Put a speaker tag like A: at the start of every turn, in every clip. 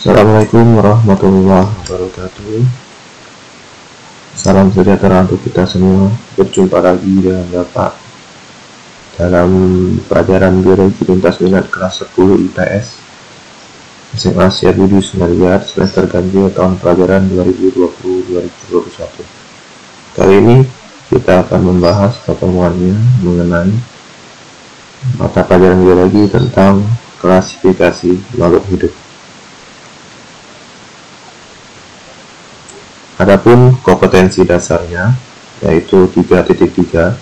A: Assalamualaikum warahmatullahi wabarakatuh. Salam sejahtera untuk kita semua. Berjumpa lagi dengan Bapak dalam pelajaran biologi lintas minat kelas 10 IPS SMA Syahbudi Sunaria semester ganjil tahun pelajaran 2020-2021. Kali ini kita akan membahas pertemuannya mengenai mata pelajaran biologi tentang klasifikasi makhluk hidup. Adapun kompetensi dasarnya yaitu 3.3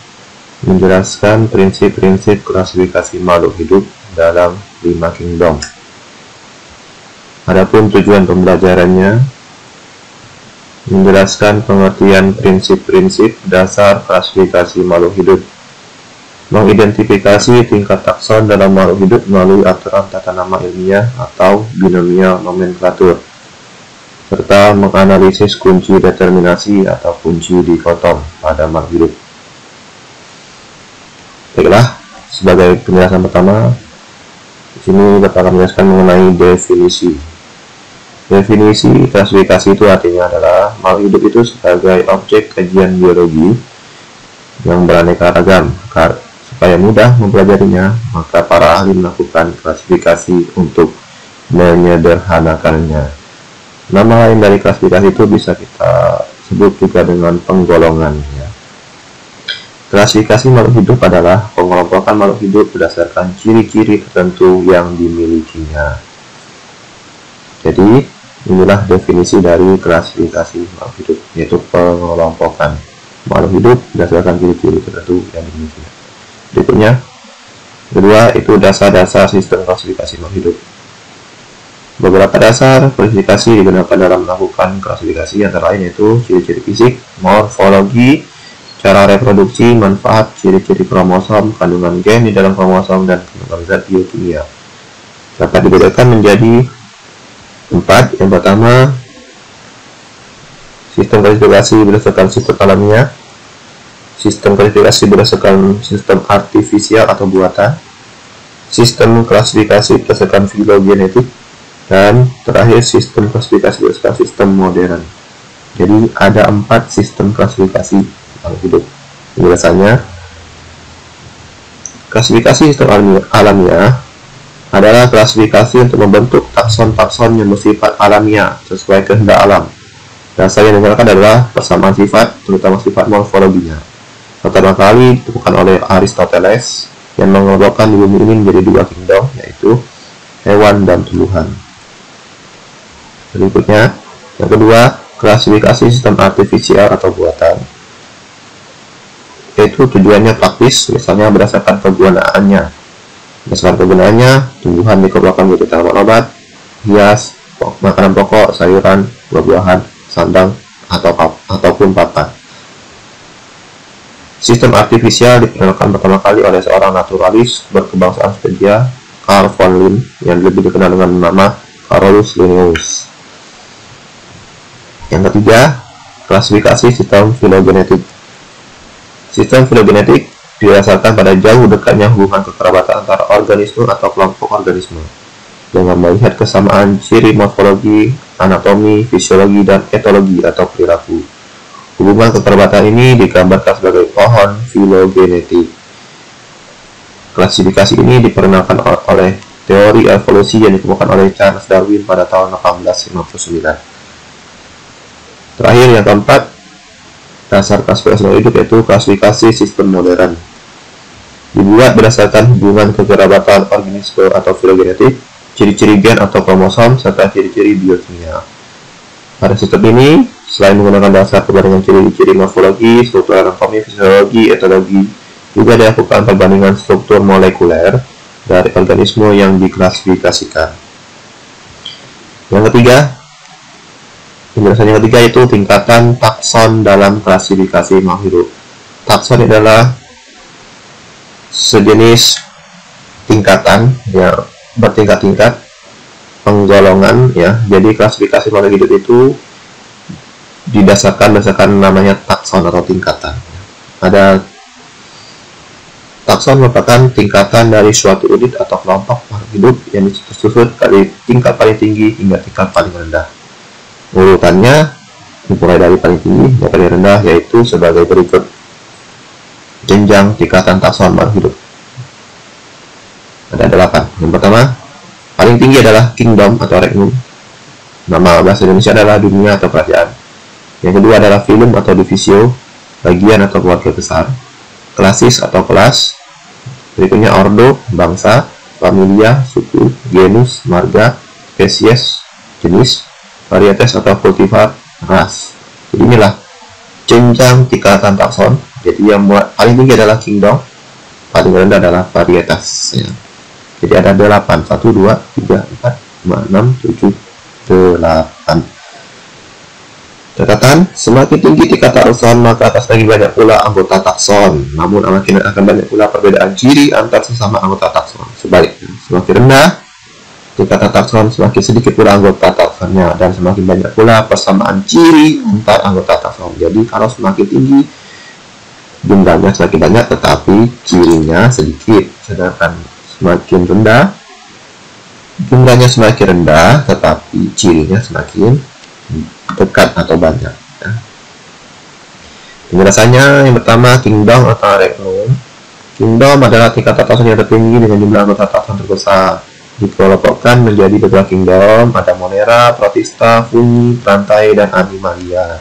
A: menjelaskan prinsip-prinsip klasifikasi makhluk hidup dalam 5 kingdom. Adapun tujuan pembelajarannya menjelaskan pengertian prinsip-prinsip dasar klasifikasi makhluk hidup, mengidentifikasi tingkat takson dalam makhluk hidup melalui aturan tata nama ilmiah atau binomial nomenklatur, serta menganalisis kunci determinasi atau kunci dikotom pada makhluk hidup. Baiklah, sebagai penjelasan pertama, di sini Bapak akan menjelaskan mengenai definisi. Definisi klasifikasi itu artinya adalah makhluk hidup itu sebagai objek kajian biologi yang beraneka ragam. Supaya mudah mempelajarinya, maka para ahli melakukan klasifikasi untuk menyederhanakannya. Nama lain dari klasifikasi itu bisa kita sebut juga dengan penggolongan. Klasifikasi makhluk hidup adalah pengelompokan makhluk hidup berdasarkan ciri-ciri tertentu yang dimilikinya. Jadi, inilah definisi dari klasifikasi makhluk hidup, yaitu pengelompokan makhluk hidup berdasarkan ciri-ciri tertentu yang dimilikinya. Berikutnya, kedua itu dasar-dasar sistem klasifikasi makhluk hidup. Beberapa dasar klasifikasi digunakan dalam melakukan klasifikasi antara lain yaitu ciri-ciri fisik, morfologi, cara reproduksi, manfaat, ciri-ciri kromosom, kandungan gen di dalam kromosom, dan kandungan zat biokimia. Dapat dibedakan menjadi 4. Yang pertama, sistem klasifikasi berdasarkan sistem alamiah, sistem klasifikasi berdasarkan sistem artifisial atau buatan, sistem klasifikasi berdasarkan filogenetik, dan terakhir sistem klasifikasi berdasarkan sistem modern. Jadi ada 4 sistem klasifikasi makhluk hidup. Penjelasannya, klasifikasi sistem alamiah adalah klasifikasi untuk membentuk takson-takson yang bersifat alamiah sesuai kehendak alam. Dasar yang digunakan adalah persamaan sifat, terutama sifat morfologinya. Pertama kali ditemukan oleh Aristoteles yang mengelompokkan di bumi ini menjadi 2 kingdom, yaitu hewan dan tumbuhan. Berikutnya, yang kedua, klasifikasi sistem artifisial atau buatan, yaitu tujuannya praktis, misalnya berdasarkan kegunaannya. Berdasarkan kegunaannya, tumbuhan dikelompokkan menjadi tanaman obat, hias, makanan pokok, sayuran, buah-buahan, sandang, ataupun papan. Sistem artifisial diperkenalkan pertama kali oleh seorang naturalis berkebangsaan Swedia, Carl von Linné, yang lebih dikenal dengan nama Carolus Linnaeus. Yang ketiga, klasifikasi sistem filogenetik. Sistem filogenetik didasarkan pada jauh dekatnya hubungan kekerabatan antara organisme atau kelompok organisme, dengan melihat kesamaan ciri morfologi, anatomi, fisiologi, dan etologi atau perilaku. Hubungan kekerabatan ini digambarkan sebagai pohon filogenetik. Klasifikasi ini diperkenalkan oleh teori evolusi yang dikemukakan oleh Charles Darwin pada tahun 1859. Terakhir, yang keempat, dasar klasifikasi makhluk hidup yaitu klasifikasi sistem modern. Dibuat berdasarkan hubungan kekerabatan organisme atau filogenetik, ciri-ciri gen atau kromosom, serta ciri-ciri biokimia. Pada sistem ini, selain menggunakan dasar perbandingan ciri-ciri morfologi, struktur anatomi, fisiologi, etologi, juga dilakukan perbandingan struktur molekuler dari organisme yang diklasifikasikan. Yang ketiga, Penjelasan yang ketiga itu tingkatan takson dalam klasifikasi makhluk hidup. Takson adalah sejenis tingkatan ya, bertingkat-tingkat penggolongan ya. Jadi klasifikasi makhluk hidup itu didasarkan namanya takson atau tingkatan. Ada takson merupakan tingkatan dari suatu unit atau kelompok makhluk hidup yang tersusun dari tingkat paling tinggi hingga tingkat paling rendah. Urutannya dimulai dari paling tinggi ke paling rendah, yaitu sebagai berikut. Jenjang tingkatan takson makhluk hidup ada 8. Yang pertama, paling tinggi adalah kingdom atau regnum. Nama bahasa Indonesia adalah dunia atau kerajaan. Yang kedua adalah filum atau divisio, bagian atau keluarga besar. Klasis atau kelas. Berikutnya ordo, bangsa. Familia, suku. Genus, marga. Spesies, jenis. Varietas atau cultivar, ras. Jadi inilah jenjang tingkatan takson. Jadi yang paling tinggi adalah kingdom, paling rendah adalah varietas ya. Jadi ada 8, 1, 2, 3, 4, 5, 6, 7, 8. Catatan, semakin tinggi tingkat takson maka akan semakin banyak pula anggota takson. Namun akan banyak pula perbedaan ciri antar sesama anggota takson. Sebaliknya, semakin rendah tingkatan takson semakin sedikit pula anggota taksonnya, dan semakin banyak pula persamaan ciri antar anggota takson. Jadi kalau semakin tinggi jumlahnya semakin banyak tetapi cirinya sedikit, sedangkan semakin rendah jumlahnya semakin rendah tetapi cirinya semakin dekat atau banyak ya. Penjelasannya yang pertama, kingdom atau regnum. Kingdom adalah tingkatan takson yang tertinggi dengan jumlah anggota takson terbesar. Dikelompokkan menjadi beberapa kingdom, ada Monera, Protista, Fungi, Plantae, dan Animalia.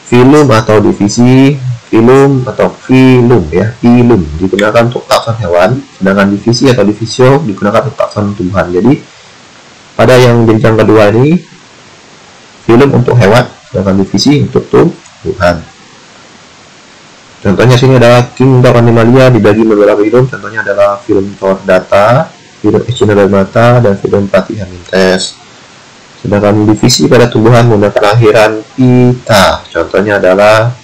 A: Filum atau divisi, filum atau filum ya, filum digunakan untuk takson hewan, sedangkan divisi atau divisio digunakan untuk takson tumbuhan. Jadi pada yang jenjang kedua ini filum untuk hewan, sedangkan divisi untuk tumbuhan. Contohnya sini adalah kingdom Animalia dibagi beberapa filum, contohnya adalah filum Chordata, filum Echinodermata, dan filum Platyhelminthes. Sedangkan divisi pada tumbuhan menggunakan akhiran pita, contohnya adalah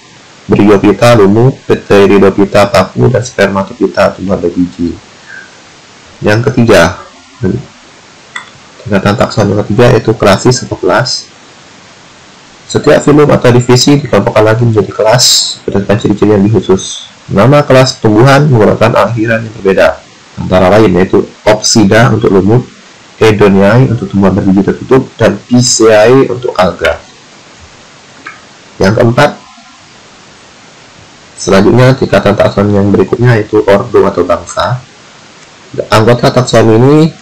A: Bryophyta, lumut, Pteridophyta, paku, dan Spermatophyta, tumbuhan berbiji. Yang ketiga, tingkatan takson yang ketiga yaitu klasis atau kelas. Setiap filum atau divisi dikelompokkan lagi menjadi kelas berdasarkan ciri-ciri yang khusus. Nama kelas tumbuhan menggunakan akhiran yang berbeda, antara lain yaitu Opsida untuk lumut, Hedoniae untuk tumbuhan berbiji tertutup, dan Pisceae untuk alga. Yang keempat, selanjutnya tingkatan takson yang berikutnya yaitu ordo atau bangsa. Anggota takson ini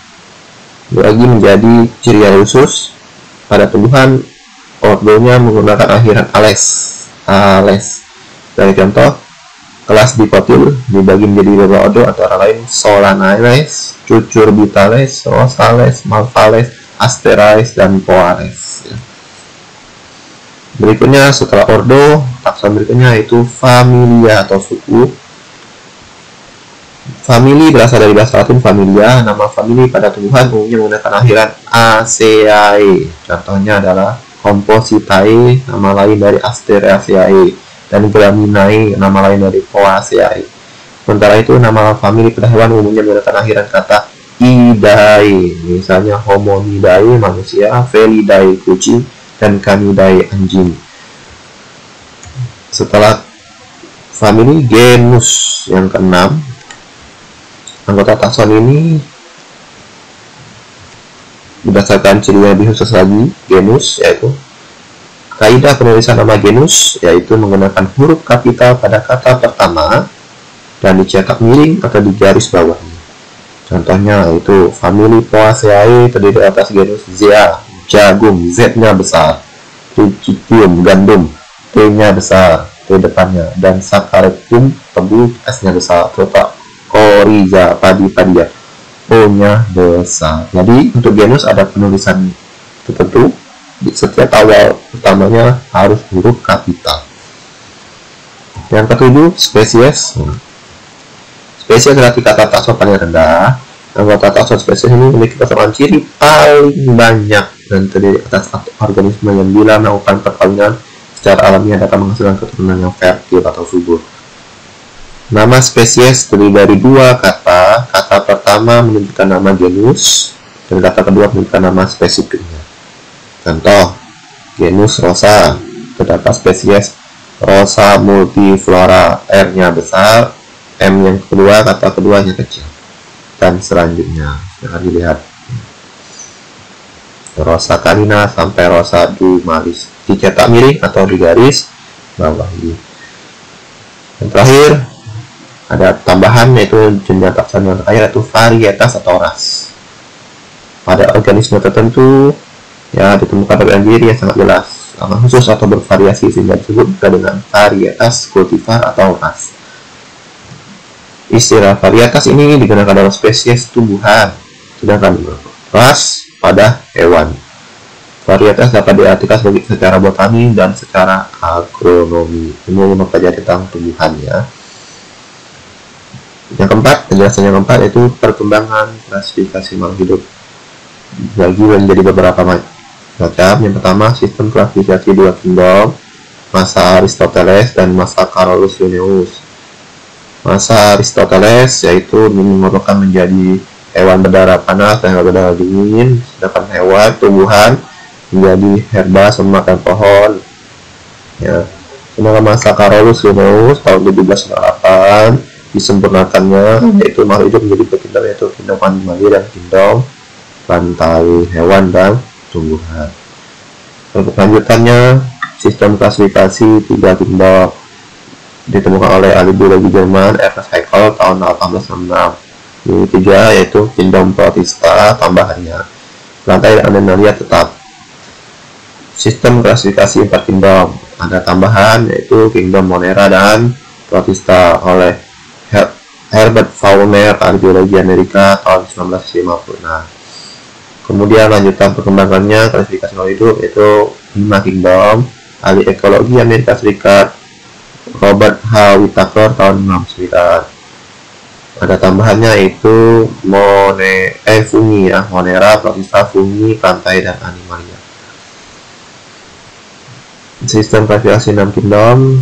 A: dibagi menjadi ciri yang khusus. Pada tumbuhan, ordonya menggunakan akhiran ales. Dari contoh, kelas Dicotyl dibagi menjadi beberapa ordo antara lain Solanales, Cucurbitales, Rosales, Malvales, Asteraes, dan Poales. Berikutnya setelah ordo, takson berikutnya yaitu familia atau suku. Famili berasal dari bahasa Latin familia. Nama famili pada tumbuhan umumnya menggunakan akhiran Aceae. Contohnya adalah Compositae, nama lain dari Asteraceae, dan Graminae, nama lain dari Poaceae. Sementara itu, nama famili pada hewan umumnya menggunakan akhiran kata Idae, misalnya Hominidae, manusia, Felidae, kucing, dan Canidae, anjing. Setelah famili, genus yang keenam. Anggota takson ini berdasarkan ciri yang lebih khusus lagi, genus, yaitu kaidah penulisan nama genus, yaitu menggunakan huruf kapital pada kata pertama dan dicetak miring atau di garis bawahnya. Contohnya yaitu famili Poaceae terdiri atas genus Zea, jagung, Z-nya besar, Triticum, gandum, T-nya besar, T depannya, dan Saccharicum, tebu, S-nya besar, terutama Oryza, padi-padian, O-nya besar. Jadi untuk genus ada penulisan tertentu. Di setiap awal utamanya harus huruf kapital. Yang ketujuh, spesies. Spesies adalah tingkatan takson paling rendah. Anggota takson spesies ini memiliki kesamaan ciri paling banyak dan terdiri atas organisme yang bila melakukan perkawinan secara alamiah dapat menghasilkan keturunan yang fertil atau subur. Nama spesies terdiri dari dua kata. Kata pertama menunjukkan nama genus dan kata kedua menunjukkan nama spesifiknya. Contoh, genus Rosa, terdapat spesies Rosa multiflora, R-nya besar, M yang kedua, kata keduanya kecil, dan selanjutnya. Jangan dilihat Rosa canina sampai Rosa dumalis, dicetak miring atau digaris bawahi. Yang terakhir ada tambahan, yaitu jenis taksonomi terakhir, yaitu varietas atau ras. Pada organisme tertentu ya ditemukan perbedaan diri yang sangat jelas, khusus atau bervariasi sehingga disebut dengan varietas kultivar atau ras. Istilah varietas ini digunakan dalam spesies tumbuhan, sedangkan ras pada hewan. Varietas dapat diartikan secara botani dan secara agronomi. Ini mempelajari tentang tumbuhan ya. Yang keempat, penjelasan yang keempat yaitu perkembangan klasifikasi makhluk hidup bagi menjadi beberapa macam. Yang pertama, sistem klasifikasi dua kingdom, masa Aristoteles dan masa Carolus Linnaeus. Masa Aristoteles yaitu merupakan menjadi hewan berdarah panas dan hewan berdarah dingin, sedangkan hewan tumbuhan menjadi herba, semak dan pohon. Ya. Sedangkan masa Carolus Linnaeus tahun 1798 disempurnakannya, yaitu makhluk hidup menjadi berkingdom, yaitu kingdom animalia dan kingdom rantai hewan dan tumbuhan. Untuk lanjutannya, sistem klasifikasi tiga kingdom ditemukan oleh ahli biologi Jerman Ernst Haeckel tahun 1866. Ini tiga, yaitu kingdom Protista, tambahannya rantai dan animalia tetap. Sistem klasifikasi empat kingdom ada tambahan, yaitu kingdom Monera dan Protista oleh Herbert Fauner, ahli biologi Amerika tahun 1956. Kemudian lanjutan perkembangannya klasifikasi makhluk hidup yaitu 5 kingdom, ahli ekologi Amerika Serikat Robert H. Whittaker tahun 69. Ada tambahannya yaitu fungi ya, Monera, Protista, fungi, rantai dan animalia. Sistem klasifikasi 6 kingdom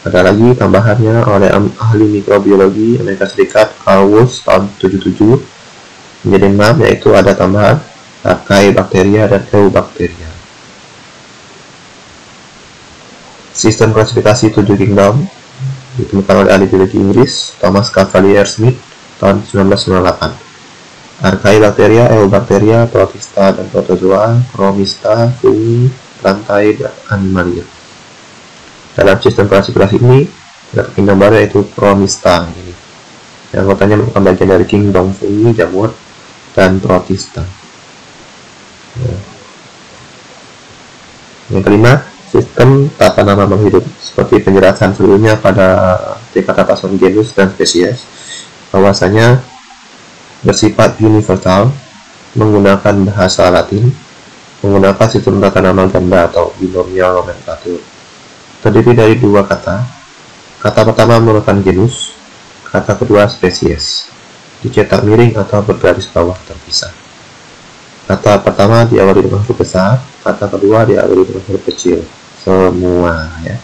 A: ada lagi tambahannya oleh ahli mikrobiologi Amerika Serikat Carl Woese tahun 77 menjadi 6, yaitu ada tambahan Archaebacteria dan Eubacteria. Sistem klasifikasi 7 kingdom ditemukan oleh ahli biologi Inggris Thomas Cavalier Smith tahun 1998. Archaebacteria, Eubacteria, Protista dan Protozoa, Chromista, fungi, rantai dan animalia. Dalam sistem klasifikasi ini terdapat kingdom baru yaitu Chromista. Ini yang anggotanya merupakan bagian dari kingdom fungi, jamur, dan Protista. Yang kelima, sistem tata nama makhluk hidup. Seperti penjelasan sebelumnya pada tingkat taxonomi genus dan spesies, bahwasanya bersifat universal, menggunakan bahasa Latin, menggunakan sistem tata nama ganda atau binomial nomenklatur. Terdiri dari dua kata. Kata pertama merupakan genus, kata kedua spesies, dicetak miring atau bergaris bawah terpisah. Kata pertama diawali dengan huruf besar, kata kedua diawali dengan huruf kecil. Semua ya.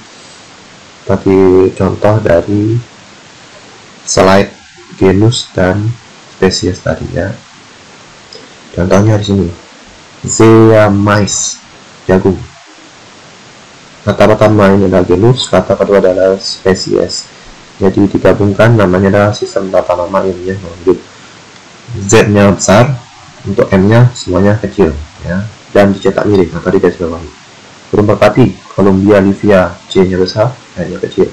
A: Seperti contoh dari slide genus dan spesies tadi ya. Contohnya di sini. Zea mais, jagung. Kata pertama ini adalah genus, kata kedua adalah spesies. Jadi digabungkan namanya adalah sistem tata nama ilmiah makhluk hidup. Z-nya besar, untuk M-nya semuanya kecil ya, dan dicetak miring atau digaris bawahi. Burung merpati, Columbia livia, C-nya besar, N-nya kecil.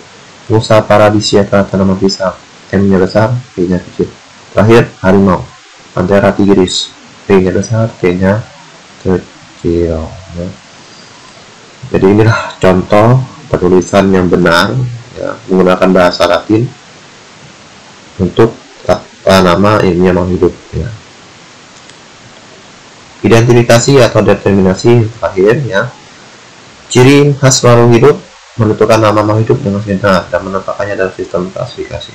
A: Musa paradisiaca, tanaman pisang, M-nya besar, P-nya kecil. Terakhir, harimau, Panthera tigris, P-nya besar, T-nya kecil ya. Jadi inilah contoh penulisan yang benar ya, menggunakan bahasa Latin untuk tata nama ilmiah makhluk hidup ya. Identifikasi atau determinasi terakhir ya. Ciri khas makhluk hidup menentukan nama makhluk hidup dengan benar dan menempatkannya dalam sistem klasifikasi.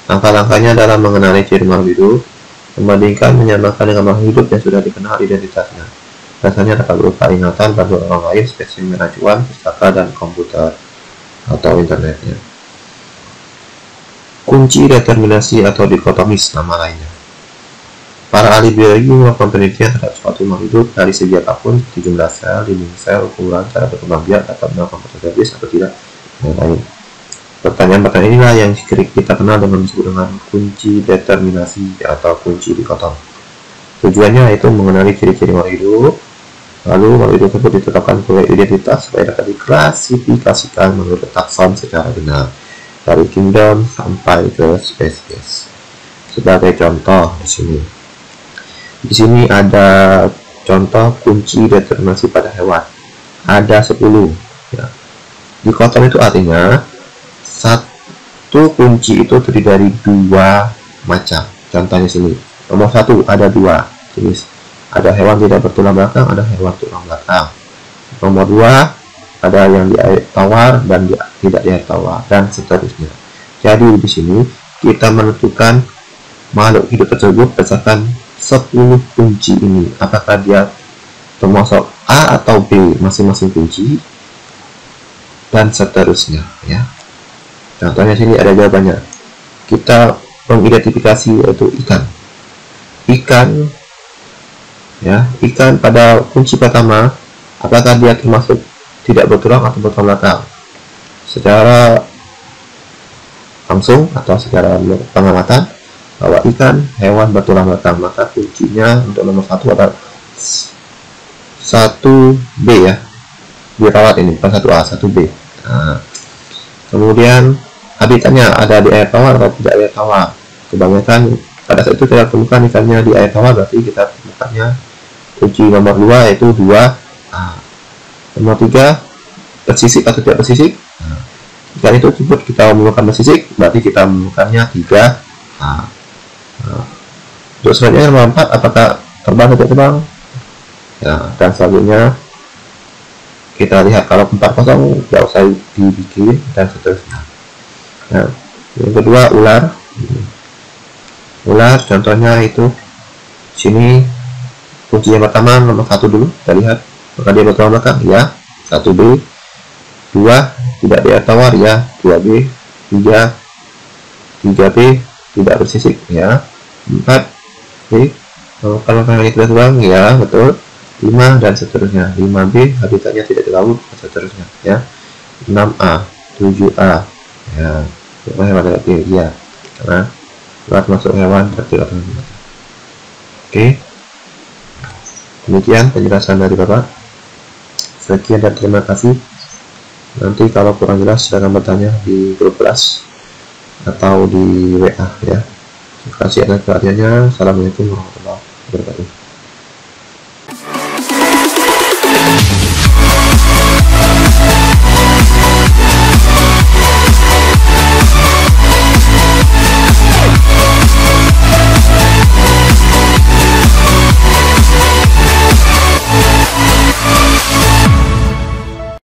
A: Langkah-langkahnya adalah mengenali ciri makhluk hidup, membandingkan menyamakan dengan makhluk hidup yang sudah dikenal identitasnya. Biasanya dapat berupa ingatan, bantuan orang lain, spesimen acuan, pustaka, dan komputer atau internetnya. Kunci determinasi atau dikotomis nama lainnya. Para ahli biologi melakukan penelitian terhadap suatu makhluk hidup dari segi apapun, seperti jumlah sel, dinding sel, ukuran, cara berkembang biak, dapat melakukan fotosintesis atau tidak, dan lain. Pertanyaan-pertanyaan inilah yang kita kenal dengan disebut dengan kunci determinasi atau kunci dikotom. Tujuannya yaitu mengenali ciri-ciri makhluk hidup, lalu makhluk hidup tersebut ditetapkan sebagai identitas supaya dapat diklasifikasikan menurut takson secara benar dari kingdom sampai ke spesies. Sebagai contoh di sini ada contoh kunci determinasi pada hewan. Ada 10. Ya. Dikotom itu artinya satu kunci itu terdiri dari 2 macam. Contohnya sini. Nomor 1 ada 2 jenis. Ada hewan tidak bertulang belakang, ada hewan tulang belakang. Nomor 2 ada yang di air tawar dan tidak di air tawar, dan seterusnya. Jadi di sini kita menentukan makhluk hidup tersebut berdasarkan 10 kunci ini. Apakah dia termasuk A atau B masing-masing kunci, dan seterusnya. Ya. Contohnya sini ada jawabannya. Kita mengidentifikasi yaitu ikan. Ikan pada kunci pertama, apakah dia termasuk tidak bertulang atau bertulang belakang? Secara langsung atau secara pengamatan, bahwa ikan hewan bertulang belakang, maka kuncinya untuk nomor 1 adalah 1B ya. Dirawat ini, bukan 1A, 1B. Nah, kemudian habitatnya ada di air tawar atau tidak air tawar. Kebanyakan pada saat itu kita temukan ikannya di air tawar, berarti kita temukannya kunci nomor 2 yaitu 2A. Nomor 3 bersisik atau tidak bersisik. Ikan itu disebut kita menemukan bersisik, berarti kita menemukannya 3A. Untuk selanjutnya nomor 4, apakah terbang atau tidak terbang? Ya, dan selanjutnya kita lihat kalau 4 kosong tidak usah dibikin, dan seterusnya. Nah, yang kedua ular. Contohnya itu sini kunci yang pertama nomor 1 dulu, kita lihat apakah dia bertulang belakang, ya 1B. 2 tidak di air tawar, ya 2B. 3B tidak bersisik, ya 4B kalau kalian tidak terbang, ya betul. 5 dan seterusnya. 5B habitatnya tidak di laut, dan seterusnya, ya 6A. 7A, ya hewan tidak tinggi, ya karena ular masuk hewan tidak tinggi. Oke, demikian penjelasan dari Bapak. Sekian dan terima kasih. Nanti kalau kurang jelas silahkan bertanya di grup kelas atau di WA ya. Terima kasih atas perhatiannya. Assalamualaikum warahmatullahi wabarakatuh.